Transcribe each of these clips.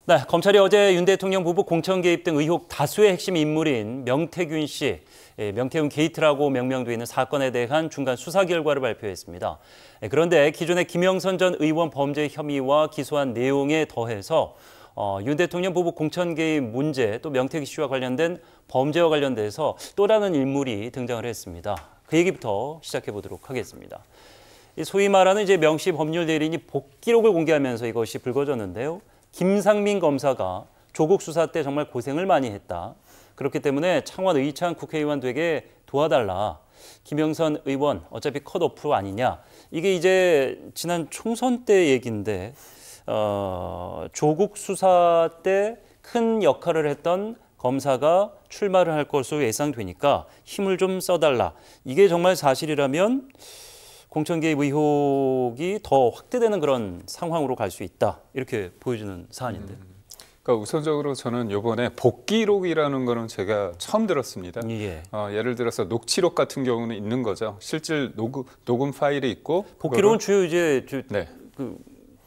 네, 검찰이 어제 윤 대통령 부부 공천 개입 등 의혹 다수의 핵심 인물인 명태균 씨, 명태균 게이트라고 명명되어 있는 사건에 대한 중간 수사 결과를 발표했습니다. 그런데 기존의 김영선 전 의원 범죄 혐의와 기소한 내용에 더해서 윤 대통령 부부 공천 개입 문제, 또 명태균 씨와 관련된 범죄와 관련돼서 또 다른 인물이 등장을 했습니다. 그 얘기부터 시작해 보도록 하겠습니다. 소위 말하는 이제 명시 법률 대리인이 복기록을 공개하면서 이것이 불거졌는데요. 김상민 검사가 조국 수사 때 정말 고생을 많이 했다. 그렇기 때문에 창원 의창 국회의원 되게 도와달라. 김영선 의원 어차피 컷오프 아니냐. 이게 이제 지난 총선 때 얘기인데 조국 수사 때 큰 역할을 했던 검사가 출마를 할 것으로 예상되니까 힘을 좀 써달라. 이게 정말 사실이라면 공천 개입 의혹이 더 확대되는 그런 상황으로 갈 수 있다. 이렇게 보여주는 사안인데. 그러니까 우선적으로 저는 이번에 복기록이라는 거는 제가 처음 들었습니다. 예. 예를 들어서 녹취록 같은 경우는 있는 거죠. 실질 녹음 파일이 있고. 복기록은 주요 이제 네. 그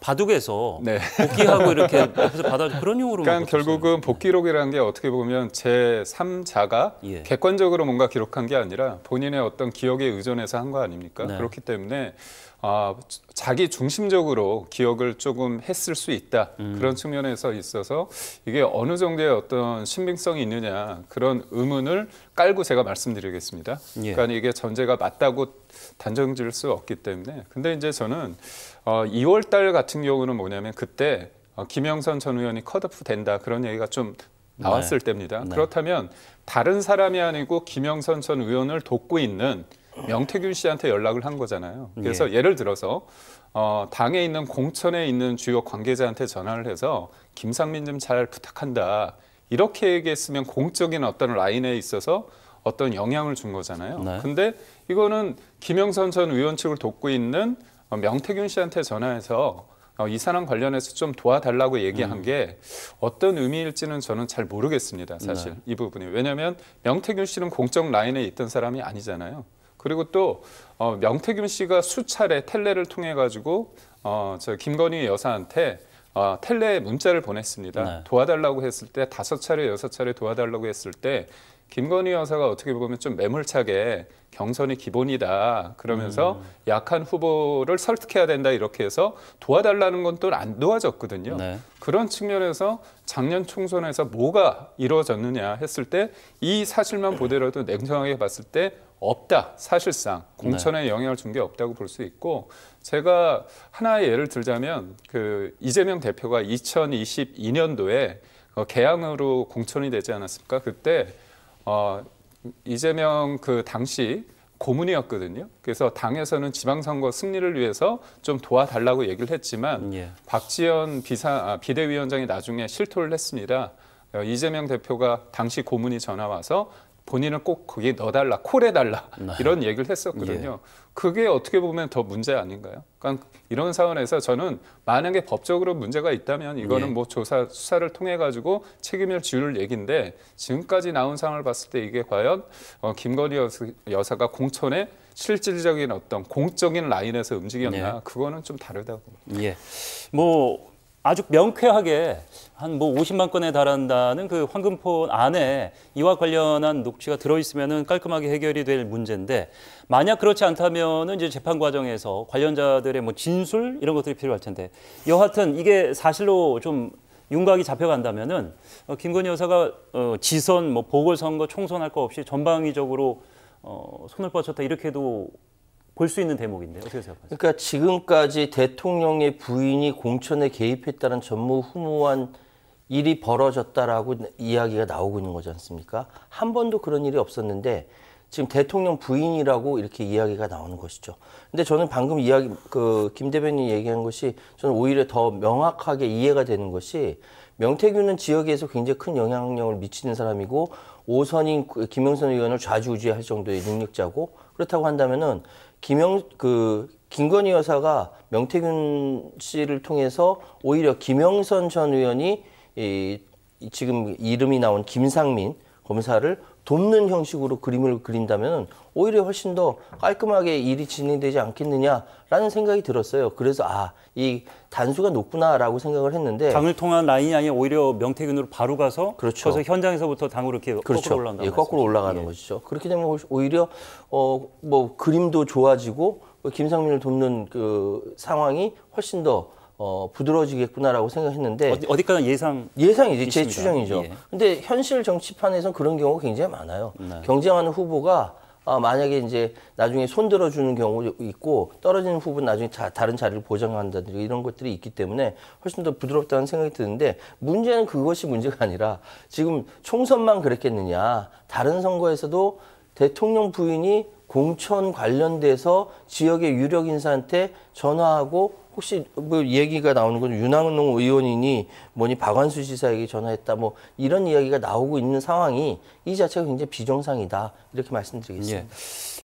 바둑에서 네. 복귀하고 이렇게 옆에서 받아 그런 용어로. 그러니까 결국은 복기록이라는 게 어떻게 보면 제3자가 예. 객관적으로 뭔가 기록한 게 아니라 본인의 어떤 기억에 의존해서 한 거 아닙니까? 네. 그렇기 때문에 자기 중심적으로 기억을 조금 했을 수 있다. 그런 측면에서 있어서 이게 어느 정도의 어떤 신빙성이 있느냐 그런 의문을 깔고 제가 말씀드리겠습니다. 예. 그러니까 이게 전제가 맞다고 단정 지을 수 없기 때문에. 근데 이제 저는 2월 달 같은 경우는 뭐냐면 그때 김영선 전 의원이 컷오프 된다 그런 얘기가 좀 나왔을 때입니다. 네. 그렇다면 다른 사람이 아니고 김영선 전 의원을 돕고 있는 명태균 씨한테 연락을 한 거잖아요. 그래서 예를 들어서 당에 있는 공천에 있는 주요 관계자한테 전화를 해서 김상민 좀 잘 부탁한다. 이렇게 얘기했으면 공적인 어떤 라인에 있어서 어떤 영향을 준 거잖아요. 네. 근데 이거는 김영선 전 의원 측을 돕고 있는 명태균 씨한테 전화해서 이 사람 관련해서 좀 도와달라고 얘기한 게 어떤 의미일지는 저는 잘 모르겠습니다. 사실 이 부분이. 왜냐하면 명태균 씨는 공적 라인에 있던 사람이 아니잖아요. 그리고 또 명태균 씨가 수차례 텔레를 통해 가지고 저 김건희 여사한테 텔레 문자를 보냈습니다. 네. 도와달라고 했을 때 5차례, 6차례 도와달라고 했을 때 김건희 여사가 어떻게 보면 좀 매몰차게 경선이 기본이다. 그러면서 약한 후보를 설득해야 된다. 이렇게 해서 도와달라는 건 또 안 도와줬거든요. 네. 그런 측면에서 작년 총선에서 뭐가 이루어졌느냐 했을 때 이 사실만 보더라도 냉정하게 봤을 때 없다. 사실상 공천에 영향을 준 게 없다고 볼 수 있고 제가 하나의 예를 들자면 그 이재명 대표가 2022년도에 개항으로 공천이 되지 않았습니까? 그때 이재명 그 당시 고문이었거든요. 그래서 당에서는 지방선거 승리를 위해서 좀 도와달라고 얘기를 했지만 예. 박지원 비대위원장이 나중에 실토를 했습니다. 이재명 대표가 당시 고문이 전화 와서 본인을 꼭 거기에 넣어달라, 콜해달라 이런 얘기를 했었거든요. 그게 어떻게 보면 더 문제 아닌가요? 그러니까 이런 상황에서 저는 만약에 법적으로 문제가 있다면 이거는 뭐 수사를 통해 가지고 책임을 지울 얘기인데 지금까지 나온 상황을 봤을 때 이게 과연 김건희 여사가 공천에 실질적인 어떤 공적인 라인에서 움직였나 그거는 좀 다르다고. 예. 뭐 아주 명쾌하게 한 뭐 50만 건에 달한다는 그 황금폰 안에 이와 관련한 녹취가 들어있으면은 깔끔하게 해결이 될 문제인데 만약 그렇지 않다면은 이제 재판 과정에서 관련자들의 뭐 진술 이런 것들이 필요할 텐데 여하튼 이게 사실로 좀 윤곽이 잡혀간다면은 김건희 여사가 지선, 뭐 보궐선거, 총선할 거 없이 전방위적으로 손을 뻗쳤다 이렇게도 볼 수 있는 대목인데 어떻게 생각하세요? 그러니까 지금까지 대통령의 부인이 공천에 개입했다는 전무후무한 일이 벌어졌다라고 이야기가 나오고 있는 거지 않습니까? 한 번도 그런 일이 없었는데 지금 대통령 부인이라고 이렇게 이야기가 나오는 것이죠. 근데 저는 방금 김 대변인이 얘기한 것이 저는 오히려 더 명확하게 이해가 되는 것이 명태균은 지역에서 굉장히 큰 영향력을 미치는 사람이고 5선인 김영선 의원을 좌지우지할 정도의 능력자고 그렇다고 한다면은 김건희 여사가 명태균 씨를 통해서 오히려 김영선 전 의원이 지금 이름이 나온 김상민 검사를 돕는 형식으로 그림을 그린다면 오히려 훨씬 더 깔끔하게 일이 진행되지 않겠느냐라는 생각이 들었어요. 그래서 이 단수가 높구나라고 생각을 했는데 당을 통한 라인이 아니라 오히려 명태균으로 바로 가서 그렇죠. 거기서 현장에서부터 당으로 이렇게 그렇죠. 거꾸로 올라간다. 예, 거꾸로 올라가는 것이죠. 그렇게 되면 오히려 뭐 그림도 좋아지고 김상민을 돕는 그 상황이 훨씬 더 부드러워지겠구나라고 생각했는데 어디까지 예상이지 제 추정이죠. 예. 근데 현실 정치판에서는 그런 경우가 굉장히 많아요. 네. 경쟁하는 후보가 만약에 이제 나중에 손들어주는 경우도 있고 떨어지는 후보는 나중에 다른 자리를 보장한다든지 이런 것들이 있기 때문에 훨씬 더 부드럽다는 생각이 드는데 문제는 그것이 문제가 아니라 지금 총선만 그랬겠느냐. 다른 선거에서도 대통령 부인이 공천 관련돼서 지역의 유력 인사한테 전화하고 혹시 뭐 얘기가 나오는 건 윤한홍 의원이니 뭐니 박완수 지사에게 전화했다 뭐 이런 이야기가 나오고 있는 상황이 이 자체가 굉장히 비정상이다 이렇게 말씀드리겠습니다. 예.